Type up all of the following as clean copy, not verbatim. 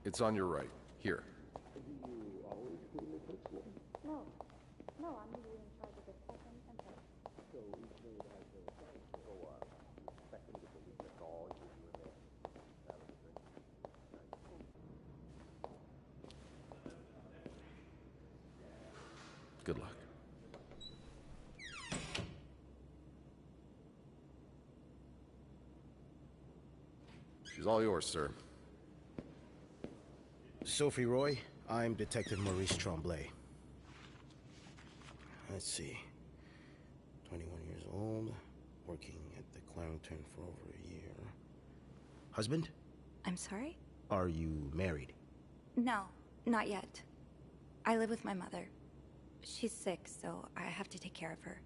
It's on your right. Here. No. No, I'm usually in charge of the second and third. Good luck. She's all yours, sir. Sophie Roy, I'm Detective Maurice Tremblay. Let's see. 21 years old, working at the Clarendon for over a year. Husband? I'm sorry? Are you married? No, not yet. I live with my mother. She's sick, so I have to take care of her.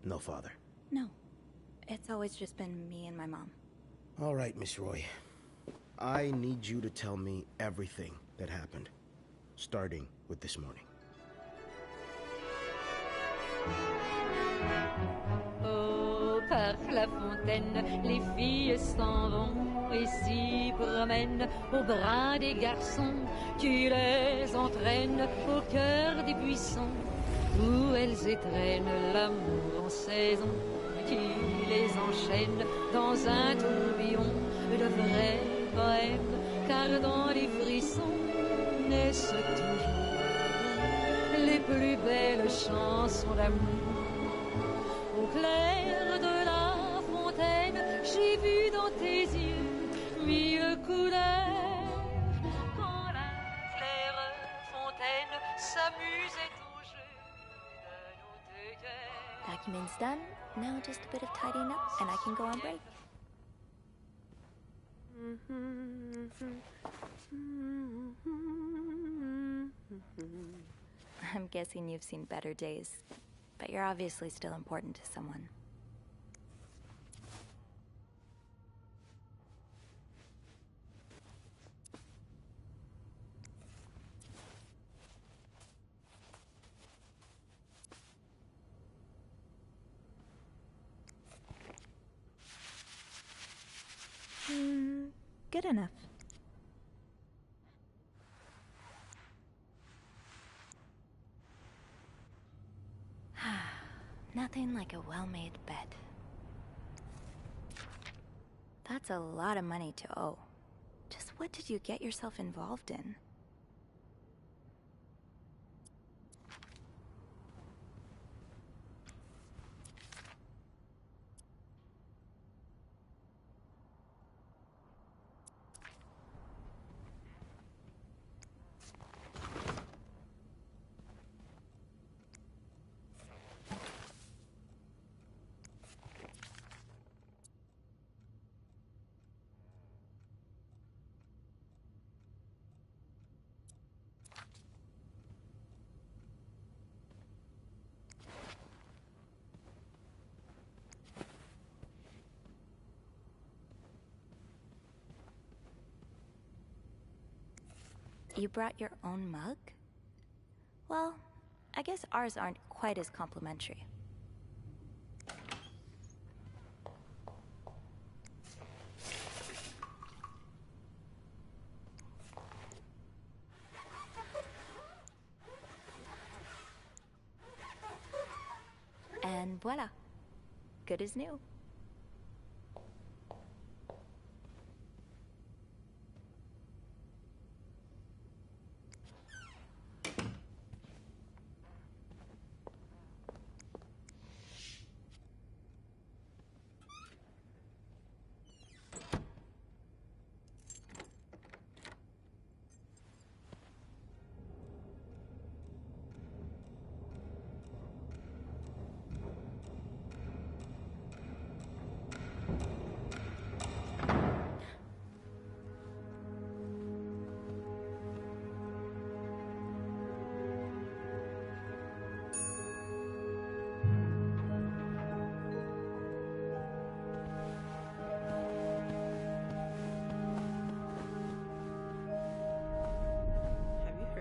No father? No. It's always just been me and my mom. All right, Miss Roy. I need you to tell me everything that happened, starting with this morning. Oh, par la fontaine, les filles s'en vont et s'y promènent au bras des garçons. Tu les entraînes au cœur des buissons où elles étrennent l'amour en saison. Tu les enchaînes dans un tourbillon de vrai poème, car dans les frissons naissent toujours les plus belles chansons d'amour. Au clair de la fontaine, j'ai vu dans tes yeux mille couleurs. Quand la claire fontaine s'amusait au jeu de nos deux cœurs. Document's done. Now just a bit of tidying up and I can go on break. I'm guessing you've seen better days, but you're obviously still important to someone. Good enough. Nothing like a well-made bed. That's a lot of money to owe. Just what did you get yourself involved in? You brought your own mug? Well, I guess ours aren't quite as complimentary. And voila. Good as new.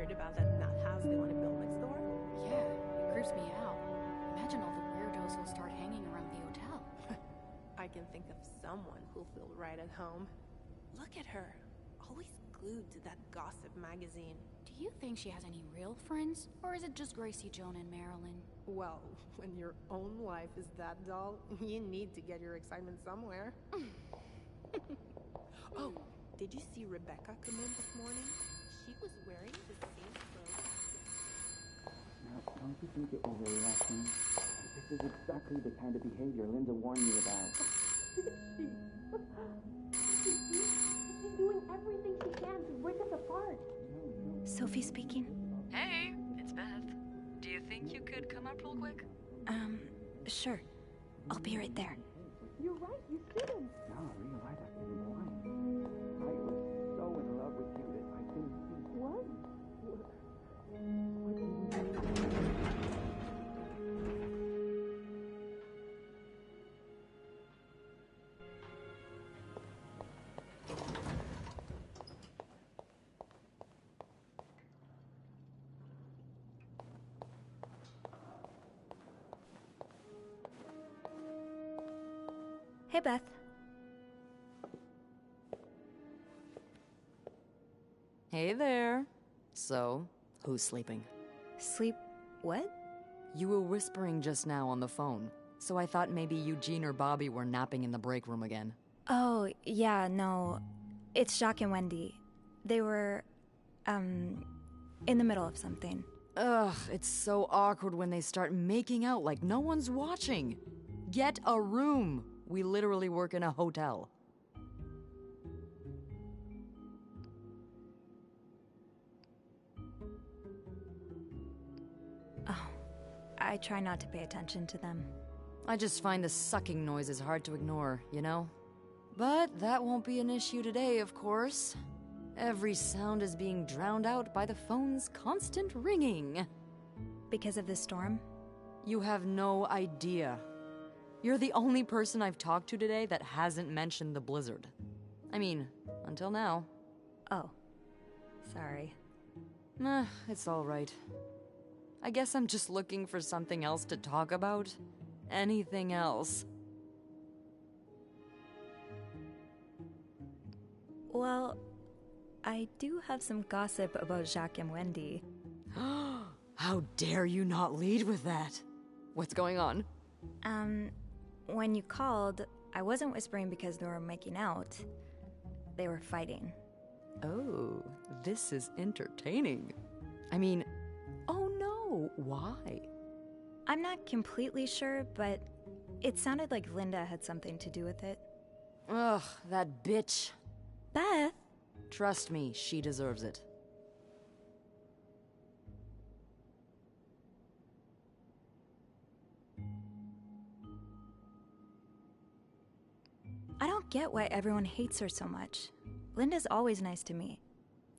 About that nut house they want to build next door? Yeah, it creeps me out. Imagine all the weirdos who'll start hanging around the hotel. I can think of someone who'll feel right at home. Look at her, always glued to that gossip magazine. Do you think she has any real friends? Or is it just Gracie, Joan, and Marilyn? Well, when your own life is that dull, you need to get your excitement somewhere. Oh, did you see Rebecca come in this morning? She was wearing the same clothes. Now, don't you think you're overreacting? This is exactly the kind of behavior Linda warned me about. She's doing everything she can to break us apart. Sophie speaking. Hey, it's Beth. Do you think you could come up real quick? Sure. I'll be right there. You're right, you shouldn't. No, you're right, I've been blind. I was so in love with you that I didn't see. What? Hey, Beth. Hey there. So, who's sleeping? Sleep what? You were whispering just now on the phone, so I thought maybe Eugene or Bobby were napping in the break room again. Oh, yeah, no. It's Jacques and Wendy. They were, in the middle of something. Ugh, it's so awkward when they start making out like no one's watching. Get a room. We literally work in a hotel. Oh, I try not to pay attention to them. I just find the sucking noises hard to ignore, you know? But that won't be an issue today, of course. Every sound is being drowned out by the phone's constant ringing. Because of the storm? You have no idea. You're the only person I've talked to today that hasn't mentioned the blizzard. I mean, until now. Oh. Sorry. Nah, it's all right. I guess I'm just looking for something else to talk about. Anything else. Well, I do have some gossip about Jacques and Wendy. How dare you not lead with that? What's going on? When you called, I wasn't whispering because they were making out. They were fighting. Oh, this is entertaining. I mean, oh no, why? I'm not completely sure, but it sounded like Linda had something to do with it. Ugh, that bitch. Beth! Trust me, she deserves it. I don't get why everyone hates her so much. Linda's always nice to me.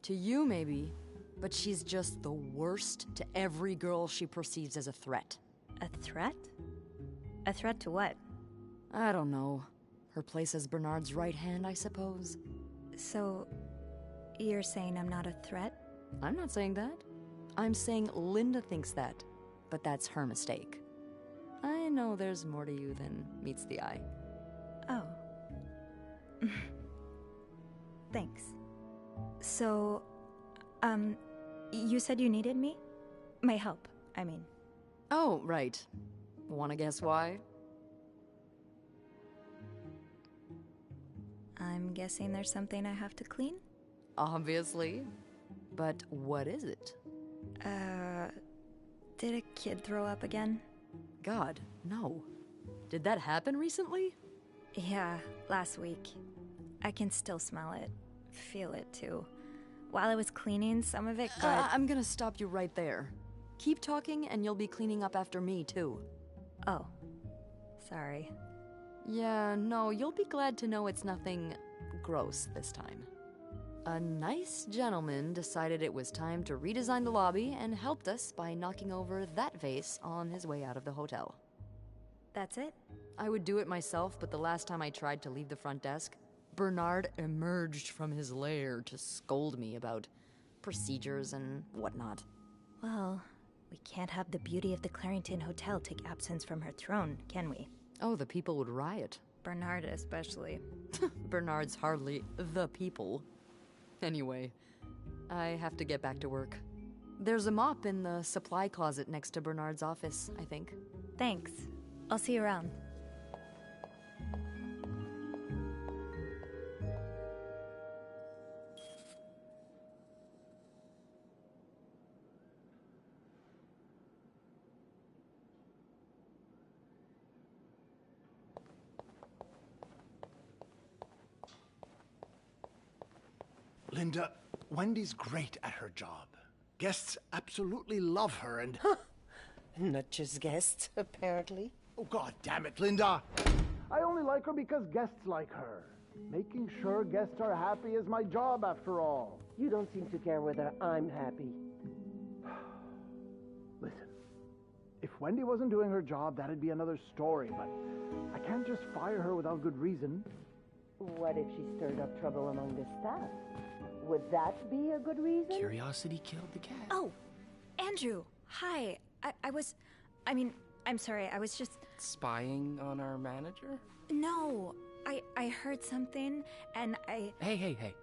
To you, maybe, but she's just the worst to every girl she perceives as a threat. A threat? A threat to what? I don't know. Her place as Bernard's right hand, I suppose. So, you're saying I'm not a threat? I'm not saying that. I'm saying Linda thinks that, but that's her mistake. I know there's more to you than meets the eye. Oh. Thanks. So, you said you needed me? My help, I mean. Oh, right. Wanna guess why? I'm guessing there's something I have to clean? Obviously. But what is it? Did a kid throw up again? God, no. Did that happen recently? Yeah, last week. I can still smell it. Feel it, too. While I was cleaning, some of it got... I'm gonna stop you right there. Keep talking and you'll be cleaning up after me, too. Oh. Sorry. Yeah, no, you'll be glad to know it's nothing gross this time. A nice gentleman decided it was time to redesign the lobby and helped us by knocking over that vase on his way out of the hotel. That's it? I would do it myself, but the last time I tried to leave the front desk, Bernard emerged from his lair to scold me about procedures and whatnot. Well, we can't have the beauty of the Clarington Hotel take absence from her throne, can we? Oh, the people would riot. Bernard especially. Bernard's hardly the people. Anyway, I have to get back to work. There's a mop in the supply closet next to Bernard's office, I think. Thanks. I'll see you around. Linda, Wendy's great at her job. Guests absolutely love her and... Not just guests, apparently. Oh, God damn it, Linda! I only like her because guests like her. Making sure guests are happy is my job, after all. You don't seem to care whether I'm happy. Listen, if Wendy wasn't doing her job, that'd be another story, but I can't just fire her without good reason. What if she stirred up trouble among the staff? Would that be a good reason? Curiosity killed the cat. Oh, Andrew. Hi. I'm sorry. I was just... Spying on our manager? No. I heard something, and I... Hey.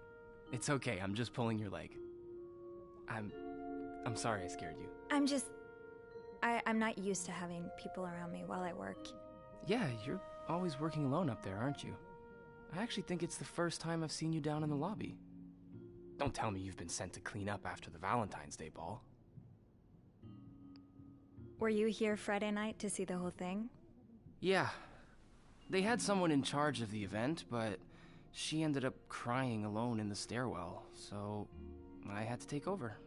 It's okay. I'm just pulling your leg. I'm sorry I scared you. I'm not used to having people around me while I work. Yeah, you're always working alone up there, aren't you? I actually think it's the first time I've seen you down in the lobby. Don't tell me you've been sent to clean up after the Valentine's Day ball. Were you here Friday night to see the whole thing? Yeah. They had someone in charge of the event, but she ended up crying alone in the stairwell, so I had to take over.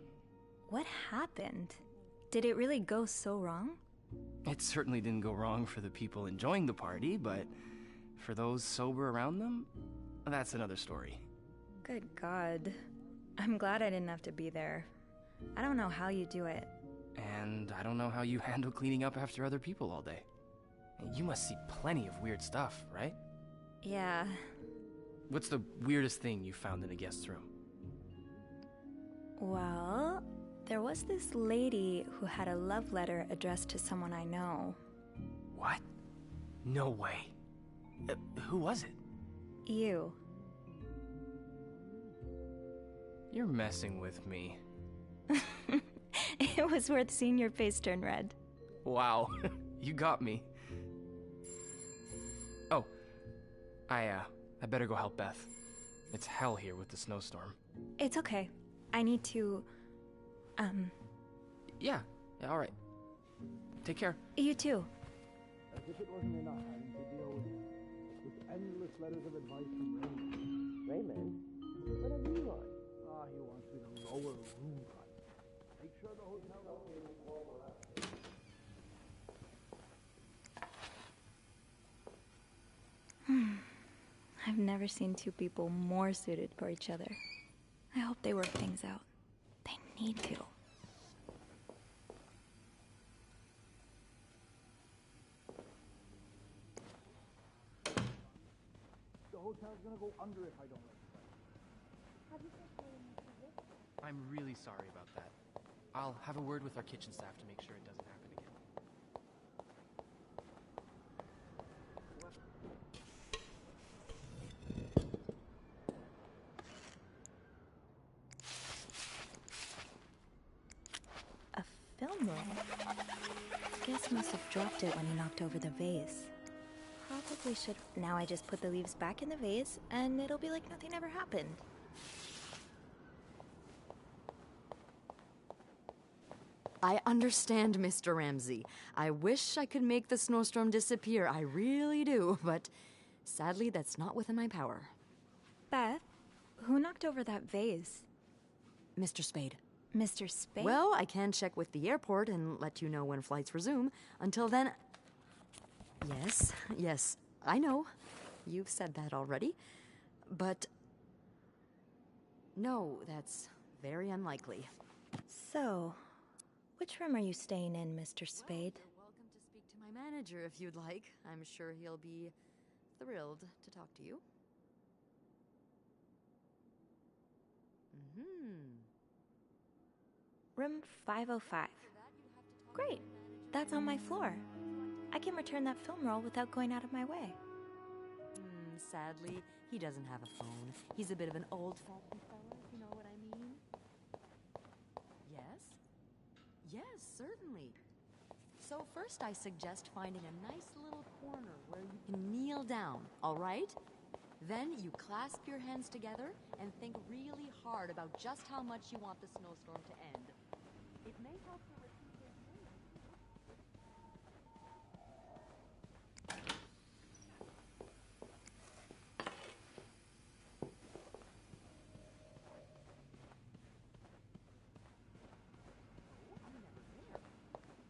What happened? Did it really go so wrong? It certainly didn't go wrong for the people enjoying the party, but for those sober around them, that's another story. Good God. I'm glad I didn't have to be there. I don't know how you do it. And I don't know how you handle cleaning up after other people all day. You must see plenty of weird stuff, right? Yeah. What's the weirdest thing you found in a guest's room? Well, there was this lady who had a love letter addressed to someone I know. What? No way. Who was it? You. You're messing with me. It was worth seeing your face turn red. Wow, you got me. Oh, I better go help Beth. It's hell here with the snowstorm. It's okay. I need to, Yeah, all right. Take care. You too. As if it wasn't enough having to deal with endless letters of advice from Raymond. Raymond? What have you on? He wants me to lower room price. Make sure the hotel... I've never seen two people more suited for each other. I hope they work things out. They need to. The hotel's gonna go under if I don't let it. I'm really sorry about that. I'll have a word with our kitchen staff to make sure it doesn't happen again. A film roll? Guess must have dropped it when he knocked over the vase. Probably should. Now I just put the leaves back in the vase, and it'll be like nothing ever happened. I understand, Mr. Ramsey. I wish I could make the snowstorm disappear. I really do, but sadly, that's not within my power. Beth, who knocked over that vase? Mr. Spade. Mr. Spade? Well, I can check with the airport and let you know when flights resume. Until then... Yes, I know. You've said that already. But... no, that's very unlikely. So... which room are you staying in, Mr. Spade? Well, you're welcome to speak to my manager if you'd like. I'm sure he'll be thrilled to talk to you. Room 505. Great. That's on my floor. I can return that film roll without going out of my way. Sadly, he doesn't have a phone. He's a bit of an old-fashioned fella, if you know Certainly. So first I suggest finding a nice little corner where you can kneel down, all right? Then you clasp your hands together and think really hard about just how much you want the snowstorm to end. It may help to repeat his name.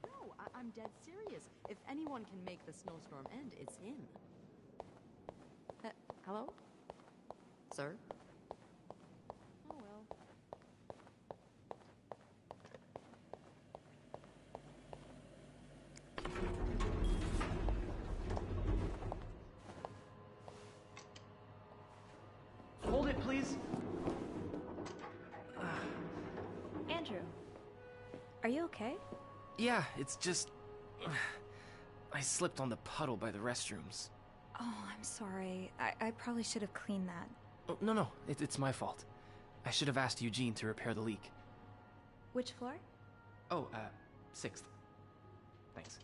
No, I'm dead serious. If anyone can make the snowstorm end, it's him. Hello? Sir? Oh, well. Hold it, please. Andrew, are you okay? Yeah, it's just... I slipped on the puddle by the restrooms. Oh, I'm sorry. I probably should have cleaned that. Oh, no, it's my fault. I should have asked Eugene to repair the leak. Which floor? Oh, 6th. Thanks.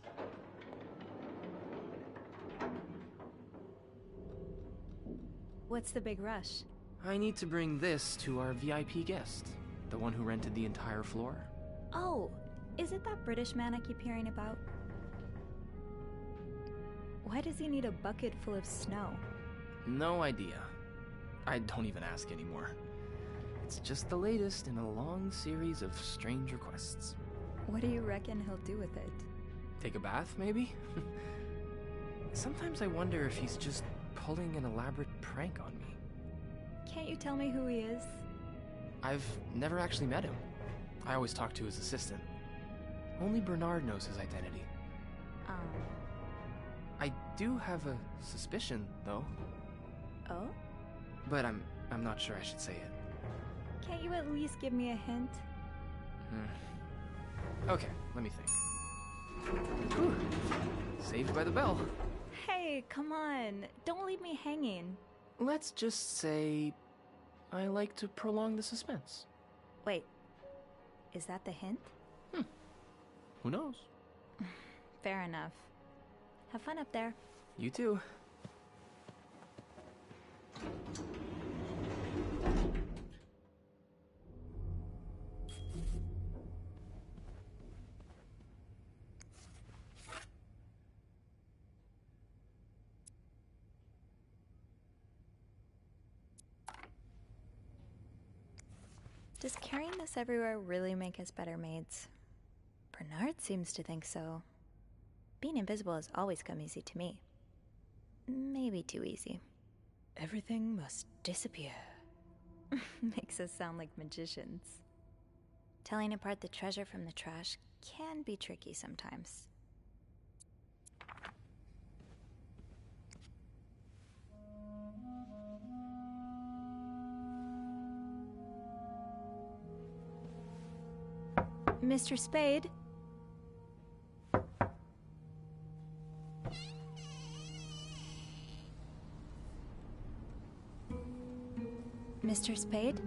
What's the big rush? I need to bring this to our VIP guest, the one who rented the entire floor. Oh, is it that British man I keep hearing about? Why does he need a bucket full of snow? No idea. I don't even ask anymore. It's just the latest in a long series of strange requests. What do you reckon he'll do with it? Take a bath, maybe? Sometimes I wonder if he's just pulling an elaborate prank on me. Can't you tell me who he is? I've never actually met him. I always talk to his assistant. Only Bernard knows his identity. I do have a suspicion, though. Oh? But I'm not sure I should say it. Can't you at least give me a hint? Okay, let me think. Whew. Saved by the bell. Hey, come on. Don't leave me hanging. Let's just say I like to prolong the suspense. Wait. Is that the hint? Who knows? Fair enough. Have fun up there. You too. Does carrying this everywhere really make us better maids? Bernard seems to think so. Being invisible has always come easy to me. Maybe too easy. Everything must disappear. Makes us sound like magicians. Telling apart the treasure from the trash can be tricky sometimes. Mr. Spade? Mr. Spade?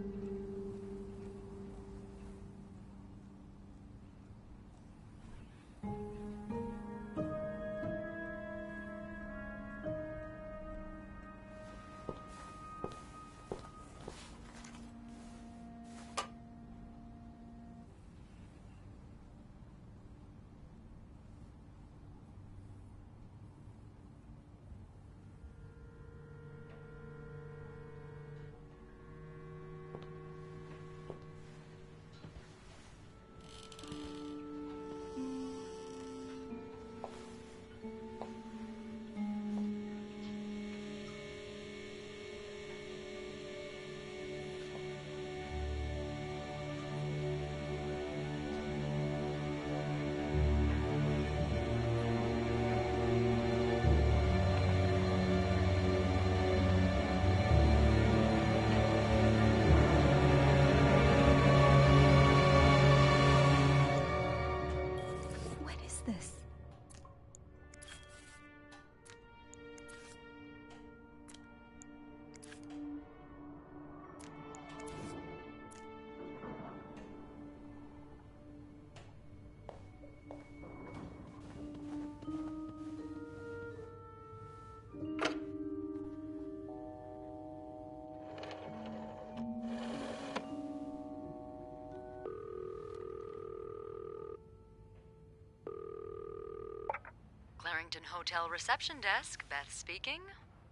Clarington Hotel reception desk. Beth speaking.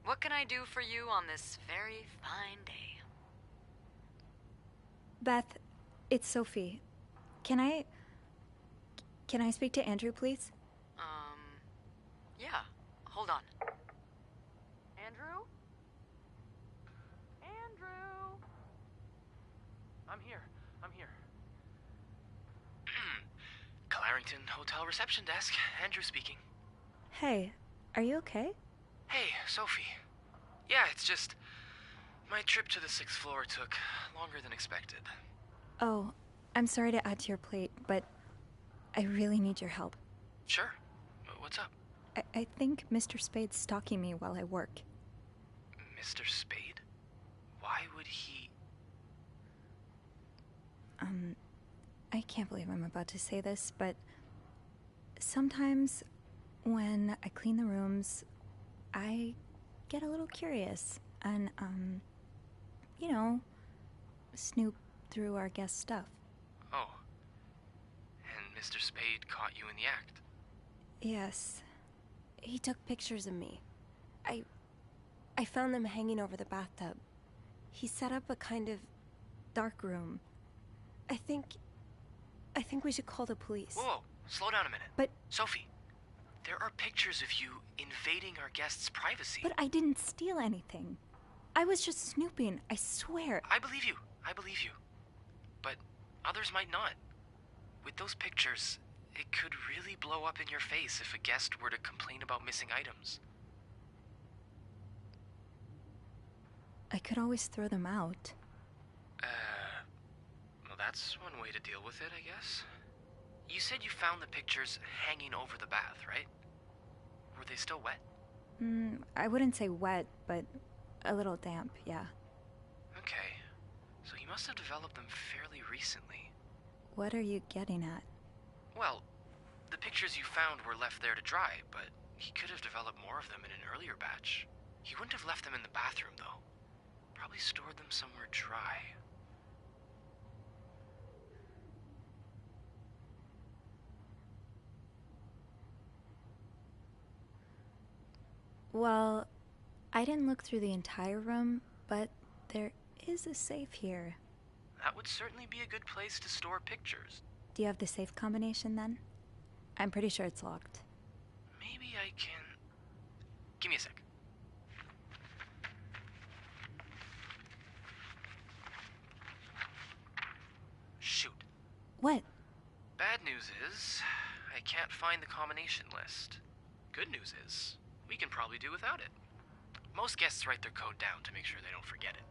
What can I do for you on this very fine day? Beth, it's Sophie. Can I speak to Andrew, please? Yeah. Hold on. Andrew? Andrew? I'm here. Clarington Hotel reception desk. Andrew speaking. Hey, are you okay? Hey, Sophie. Yeah, it's just... my trip to the 6th floor took longer than expected. Oh, I'm sorry to add to your plate, but I really need your help. Sure. What's up? I think Mr. Spade's stalking me while I work. Mr. Spade? Why would he... I can't believe I'm about to say this, but sometimes when I clean the rooms, I get a little curious and, snoop through our guest stuff. Oh. And Mr. Spade caught you in the act? Yes. He took pictures of me. I found them hanging over the bathtub. He set up a kind of dark room. I think we should call the police. Whoa, slow down a minute. But... Sophie, there are pictures of you invading our guests' privacy. But I didn't steal anything. I was just snooping, I swear. I believe you. But others might not. With those pictures, it could really blow up in your face if a guest were to complain about missing items. I could always throw them out. Well, that's one way to deal with it, I guess. You said you found the pictures hanging over the bath, right? Were they still wet? I wouldn't say wet, but a little damp, yeah. Okay. So you must have developed them fairly recently. What are you getting at? Well, the pictures you found were left there to dry, but he could have developed more of them in an earlier batch. He wouldn't have left them in the bathroom, though. Probably stored them somewhere dry. Well, I didn't look through the entire room, but there is a safe here. That would certainly be a good place to store pictures. Do you have the safe combination then? I'm pretty sure it's locked. Maybe I can... Give me a sec. Shoot. What? Bad news is, I can't find the combination list. Good news is, we can probably do without it. Most guests write their code down to make sure they don't forget it.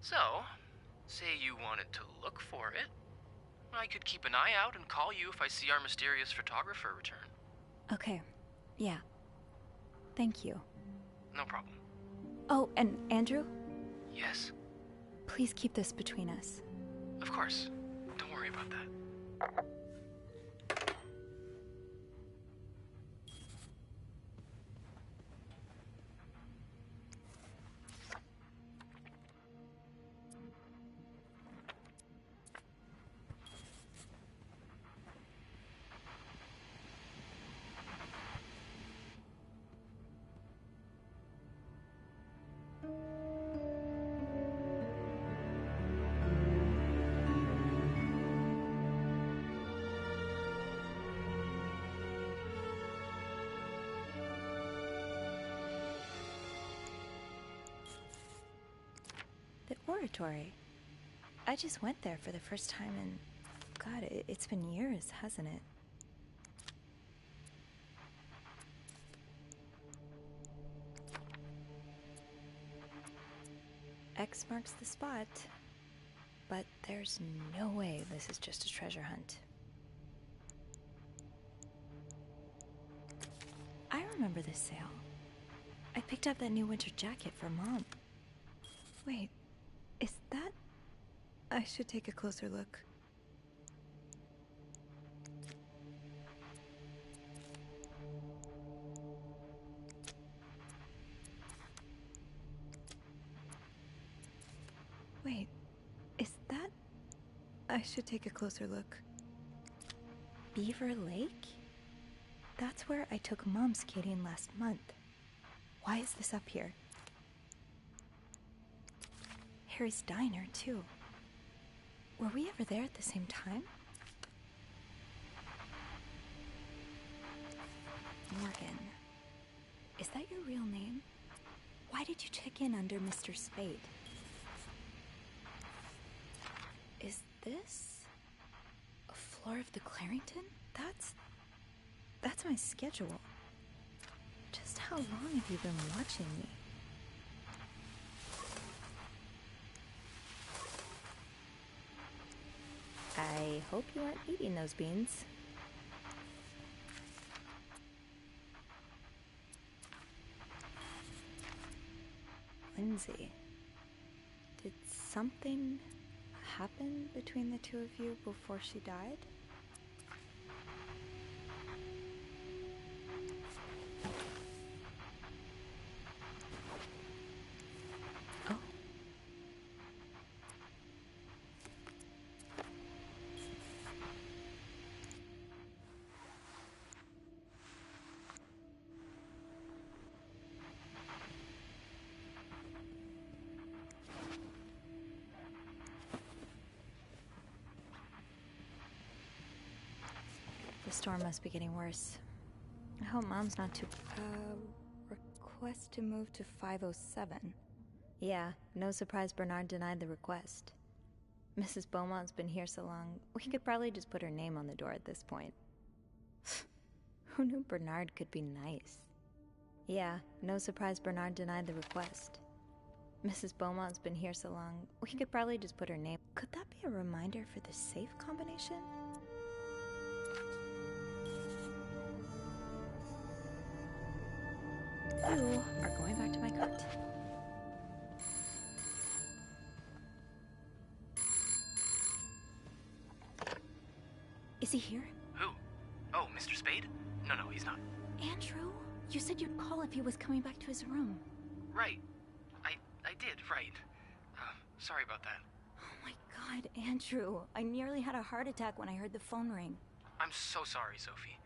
So, say you wanted to look for it, I could keep an eye out and call you if I see our mysterious photographer return. Okay, yeah. Thank you. No problem. Oh, and Andrew? Yes? Please keep this between us. Of course. Don't worry about that. The oratory. I just went there for the first time and... God, it's been years, hasn't it? X marks the spot. But there's no way this is just a treasure hunt. I remember this sale. I picked up that new winter jacket for Mom. Wait, is that... I should take a closer look. Wait, is that... I should take a closer look. Beaver Lake? That's where I took Mom skating last month. Why is this up here? Harry's diner, too. Were we ever there at the same time? Morgan. Is that your real name? Why did you check in under Mr. Spade? Is this a floor of the Clarrington? That's my schedule. Just how long have you been watching me? I hope you aren't eating those beans. Lindsay, did something happen between the two of you before she died? Oh. The storm must be getting worse. I hope Mom's not too... request to move to 507. Yeah, no surprise Bernard denied the request. Mrs. Beaumont's been here so long, we could probably just put her name on the door at this point. Who knew Bernard could be nice? Yeah, no surprise Bernard denied the request. Mrs. Beaumont's been here so long, we could probably just put her name... Could that be a reminder for the safe combination? You are going back to my cart. Is he here? Who? Oh, Mr. Spade? No, he's not. Andrew, you said you'd call if he was coming back to his room. Right. I did, right. Sorry about that. Oh my God, Andrew. I nearly had a heart attack when I heard the phone ring. I'm so sorry, Sophie.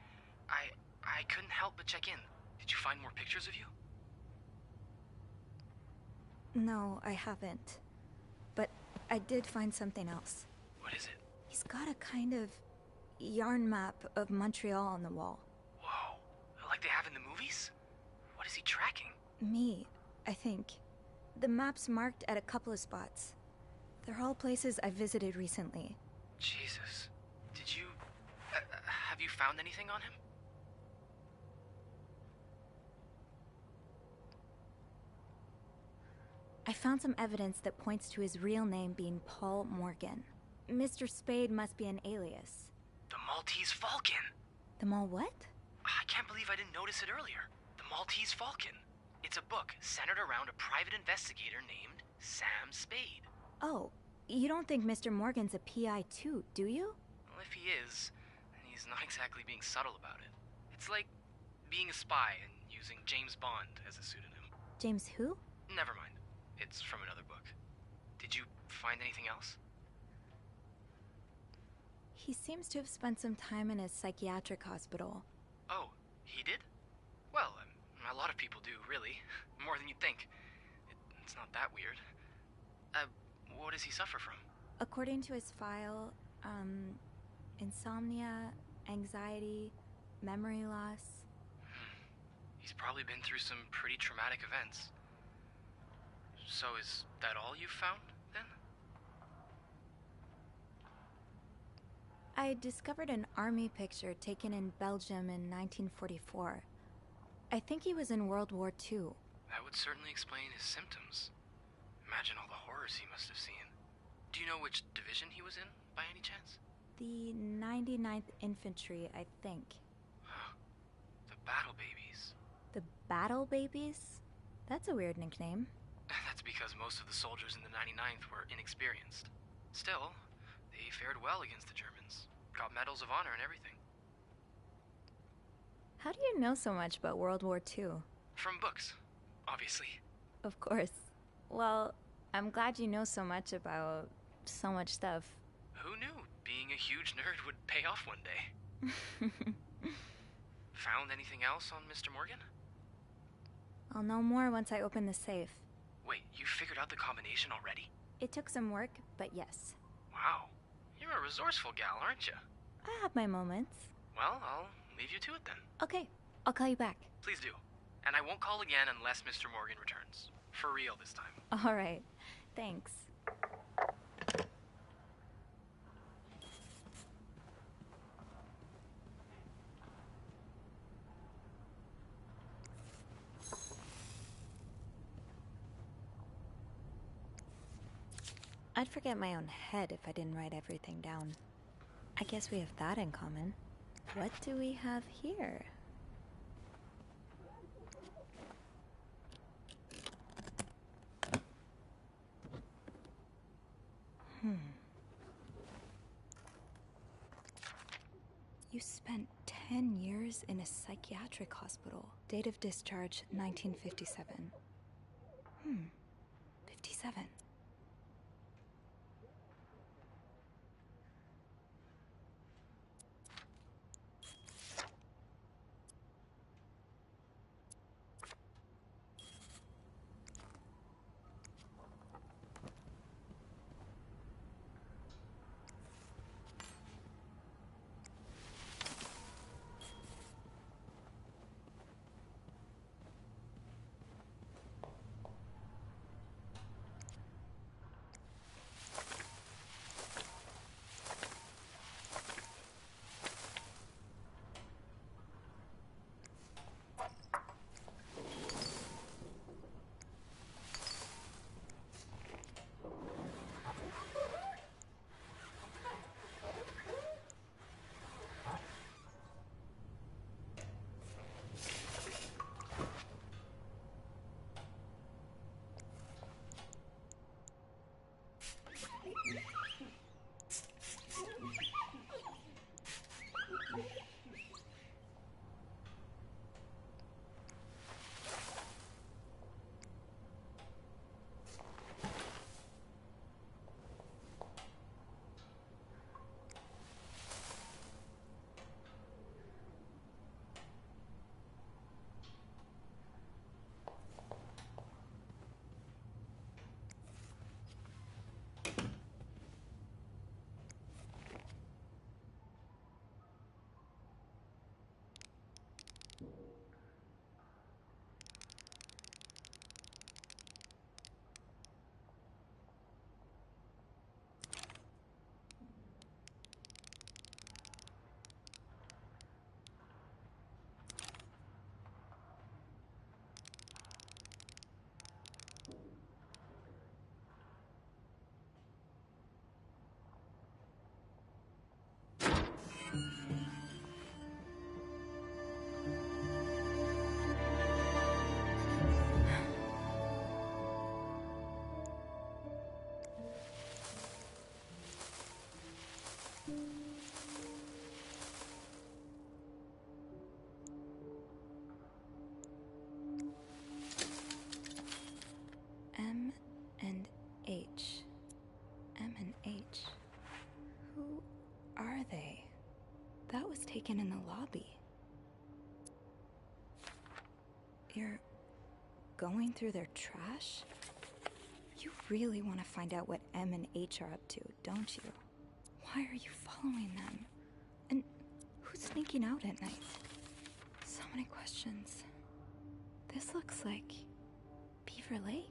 I couldn't help but check in. Did you find more pictures of you? No, I haven't. But I did find something else. What is it? He's got a kind of yarn map of Montreal on the wall. Whoa. Like they have in the movies? What is he tracking? Me, I think. The map's marked at a couple of spots. They're all places I visited recently. Jesus. Did you... have you found anything on him? I found some evidence that points to his real name being Paul Morgan. Mr. Spade must be an alias. The Maltese Falcon! The Mal what? I can't believe I didn't notice it earlier. The Maltese Falcon. It's a book centered around a private investigator named Sam Spade. Oh, you don't think Mr. Morgan's a PI too, do you? Well, if he is, then he's not exactly being subtle about it. It's like being a spy and using James Bond as a pseudonym. James who? Never mind. It's from another book. Did you find anything else? He seems to have spent some time in a psychiatric hospital. Oh, he did? Well, a lot of people do, really. More than you'd think. It's not that weird. What does he suffer from? According to his file, insomnia, anxiety, memory loss. He's probably been through some pretty traumatic events. So is that all you've found, then? I discovered an army picture taken in Belgium in 1944. I think he was in World War II. That would certainly explain his symptoms. Imagine all the horrors he must have seen. Do you know which division he was in, by any chance? The 99th Infantry, I think. Huh. The Battle Babies. The Battle Babies? That's a weird nickname. That's because most of the soldiers in the 99th were inexperienced. Still, they fared well against the Germans. Got medals of honor and everything. How do you know so much about World War II? From books, obviously. Of course. Well, I'm glad you know so much about so much stuff. Who knew being a huge nerd would pay off one day? Found anything else on Mr. Morgan? I'll know more once I open the safe. Wait, you figured out the combination already? It took some work, but yes. Wow. You're a resourceful gal, aren't you? I have my moments. Well, I'll leave you to it then. Okay, I'll call you back. Please do. And I won't call again unless Mr. Morgan returns. For real this time. All right. Thanks. I'd forget my own head if I didn't write everything down. I guess we have that in common. What do we have here? You spent 10 years in a psychiatric hospital. Date of discharge, 1957. 57. M and H. M and H. Who are they? That was taken in the lobby. You're going through their trash? You really want to find out what M and H are up to, don't you? Why are you following them? And who's sneaking out at night? So many questions. This looks like Beaver Lake.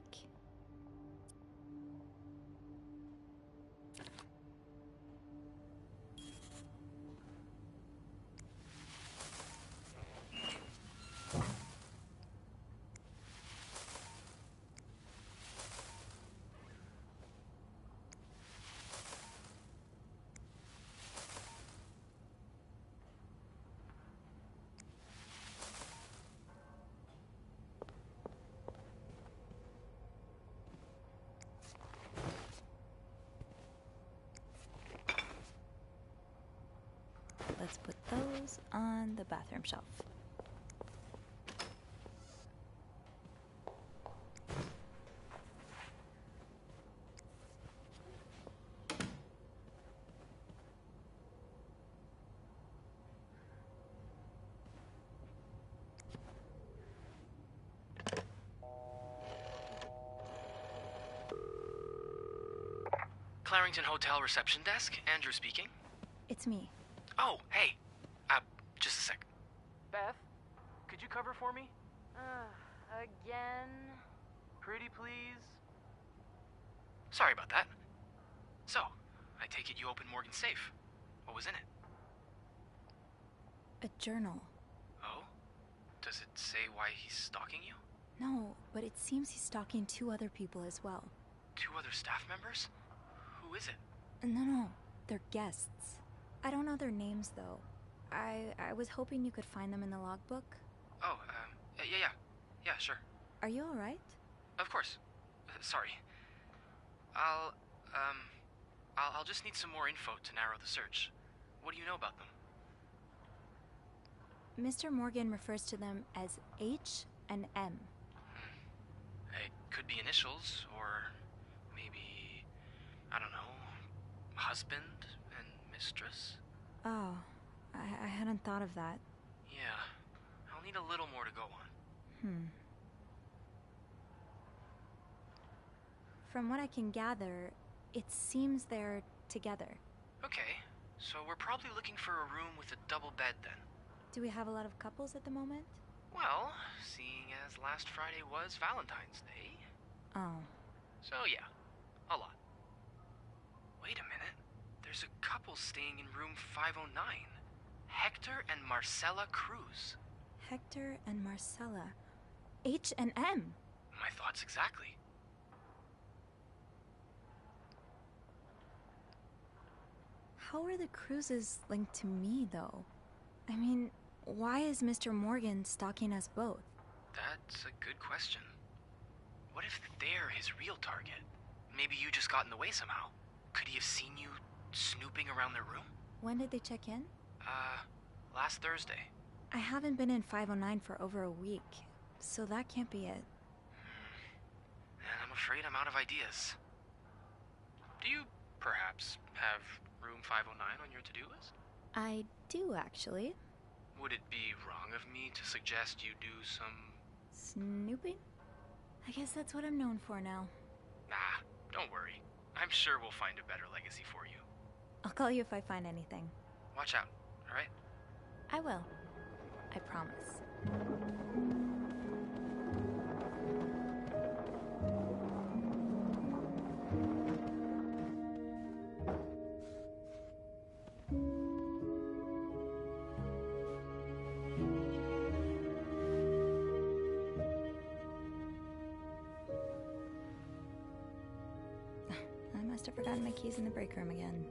Let's put those on the bathroom shelf. Clarington Hotel reception desk, Andrew speaking. It's me. Oh, hey. Just a sec. Beth, could you cover for me? Again? Pretty please? Sorry about that. So, I take it you opened Morgan's safe. What was in it? A journal. Oh? Does it say why he's stalking you? No, but it seems he's stalking 2 other people as well. 2 other staff members? Who is it? No, they're guests. I don't know their names, though. I was hoping you could find them in the logbook. Oh, yeah, sure. Are you alright? Of course. Sorry. I'll just need some more info to narrow the search. What do you know about them? Mr. Morgan refers to them as H and M. It could be initials, or maybe, I don't know, husband and mistress? Oh, I hadn't thought of that. Yeah, I'll need a little more to go on. From what I can gather, it seems they're together. Okay, so we're probably looking for a room with a double bed then. Do we have a lot of couples at the moment? Well, seeing as last Friday was Valentine's Day. Oh. So yeah, a lot. Wait a minute. There's a couple staying in room 509. Hector and Marcella Cruz. Hector and Marcella. H and M. My thoughts exactly. How are the Cruzes linked to me, though? I mean, why is Mr. Morgan stalking us both? That's a good question. What if they're his real target? Maybe you just got in the way somehow. Could he have seen you snooping around their room? When did they check in? Last Thursday. I haven't been in 509 for over a week, so that can't be it. And I'm afraid I'm out of ideas. Do you, perhaps, have room 509 on your to-do list? I do, actually. Would it be wrong of me to suggest you do some... Snooping? I guess that's what I'm known for now. Nah, don't worry. I'm sure we'll find a better legacy for you. I'll call you if I find anything. Watch out, alright? I will. I promise. I must have forgotten my keys in the break room again.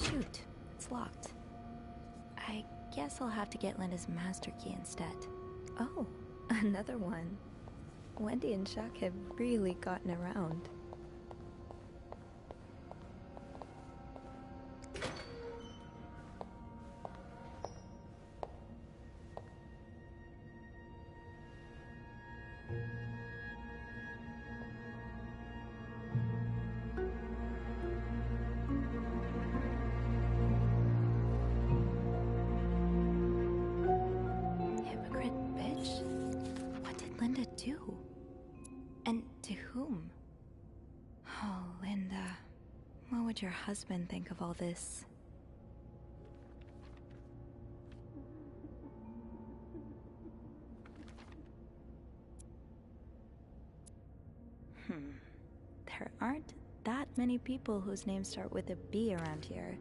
Shoot, it's locked. I guess I'll have to get Linda's master key instead. Oh, another one. Wendy and Chuck have really gotten around. Your husband think of all this? There aren't that many people whose names start with a B around here.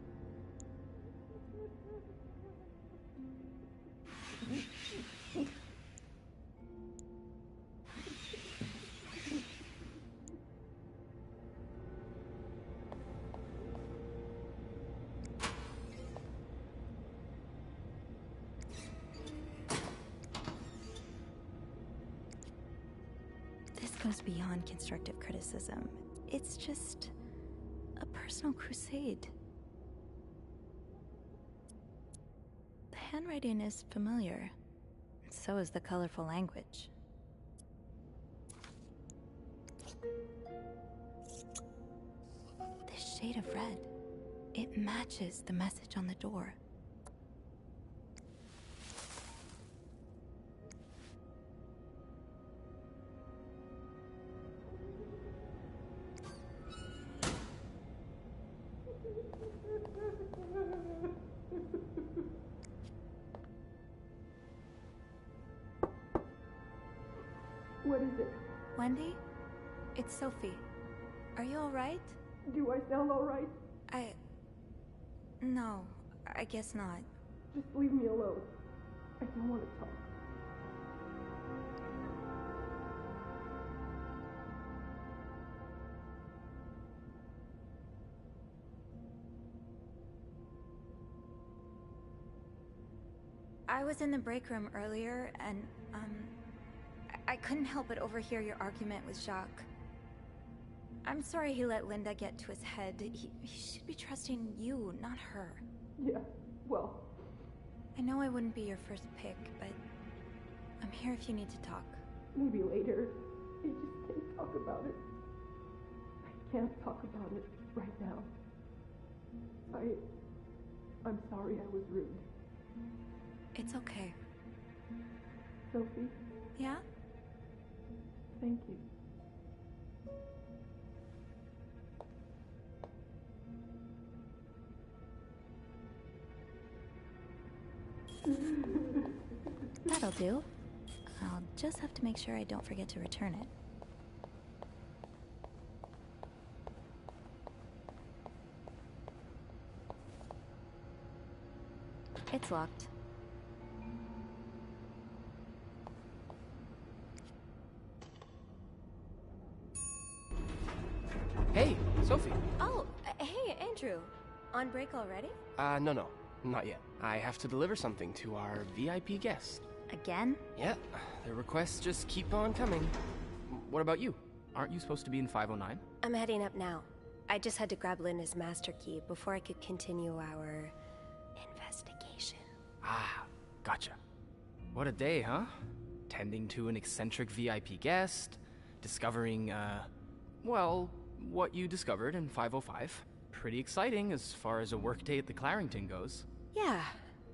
goes beyond constructive criticism. It's just a personal crusade. The handwriting is familiar. So is the colorful language. This shade of red, it matches the message on the door. What is it? Wendy? It's Sophie. Are you alright? Do I sound alright? No, I guess not. Just leave me alone. I don't want to talk. I was in the break room earlier, and, I couldn't help but overhear your argument with Jacques. I'm sorry he let Linda get to his head. He should be trusting you, not her. Yeah, well... I know I wouldn't be your first pick, but I'm here if you need to talk. Maybe later. I just can't talk about it. I can't talk about it right now. I'm sorry I was rude. It's okay. Sophie? Yeah? Thank you. That'll do. I'll just have to make sure I don't forget to return it. It's locked. Hey, Sophie. Oh, hey, Andrew. On break already? No, not yet. I have to deliver something to our VIP guest. Again? Yeah, the requests just keep on coming. What about you? Aren't you supposed to be in 509? I'm heading up now. I just had to grab Linda's master key before I could continue our investigation. Ah, gotcha. What a day, huh? Tending to an eccentric VIP guest, discovering, well, what you discovered in 505. Pretty exciting as far as a workday at the Clarington goes. Yeah,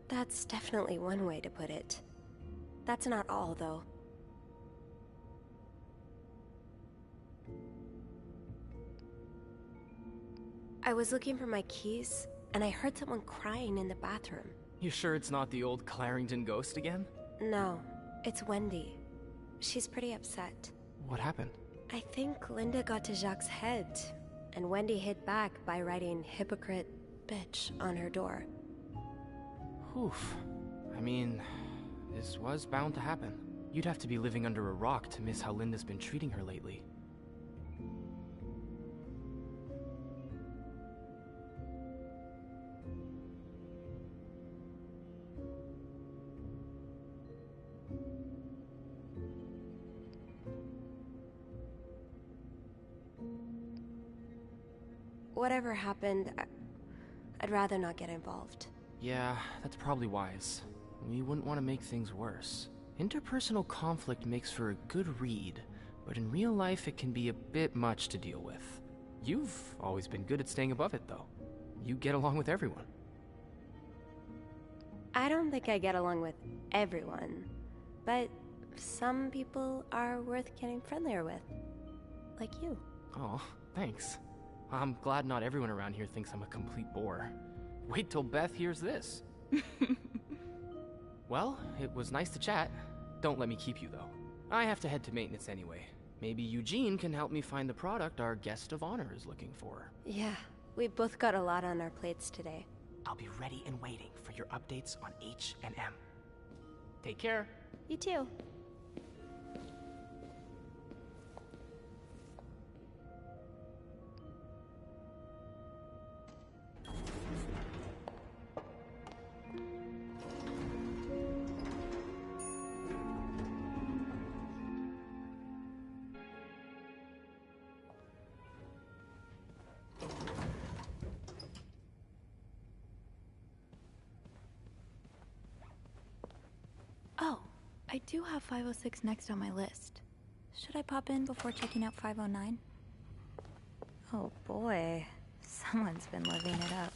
that's definitely one way to put it. That's not all, though. I was looking for my keys, and I heard someone crying in the bathroom. You sure it's not the old Clarington ghost again? No, it's Wendy. She's pretty upset. What happened? I think Linda got to Jacques' head, and Wendy hit back by writing hypocrite bitch on her door. Oof. I mean, this was bound to happen. You'd have to be living under a rock to miss how Linda's been treating her lately. Whatever happened, I'd rather not get involved. Yeah, that's probably wise. We wouldn't want to make things worse. Interpersonal conflict makes for a good read, but in real life it can be a bit much to deal with. You've always been good at staying above it, though. You get along with everyone. I don't think I get along with everyone, but some people are worth getting friendlier with. Like you. Oh, thanks. I'm glad not everyone around here thinks I'm a complete bore. Wait till Beth hears this. Well, it was nice to chat. Don't let me keep you, though. I have to head to maintenance anyway. Maybe Eugene can help me find the product our guest of honor is looking for. Yeah, we've both got a lot on our plates today. I'll be ready and waiting for your updates on H&M. Take care. You too. I do have 506 next on my list. Should I pop in before checking out 509? Oh boy, someone's been living it up.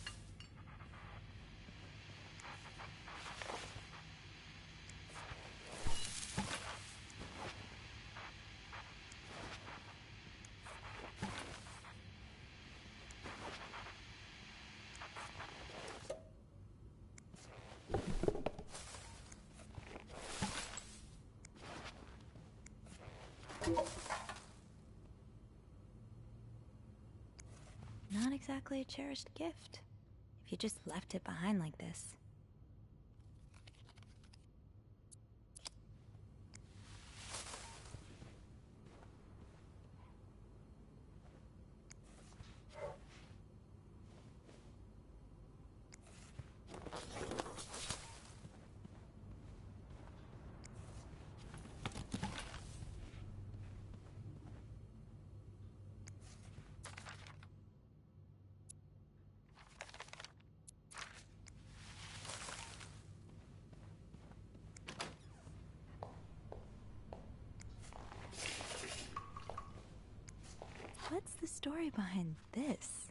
Not exactly a cherished gift, if you just left it behind like this. What's the story behind this?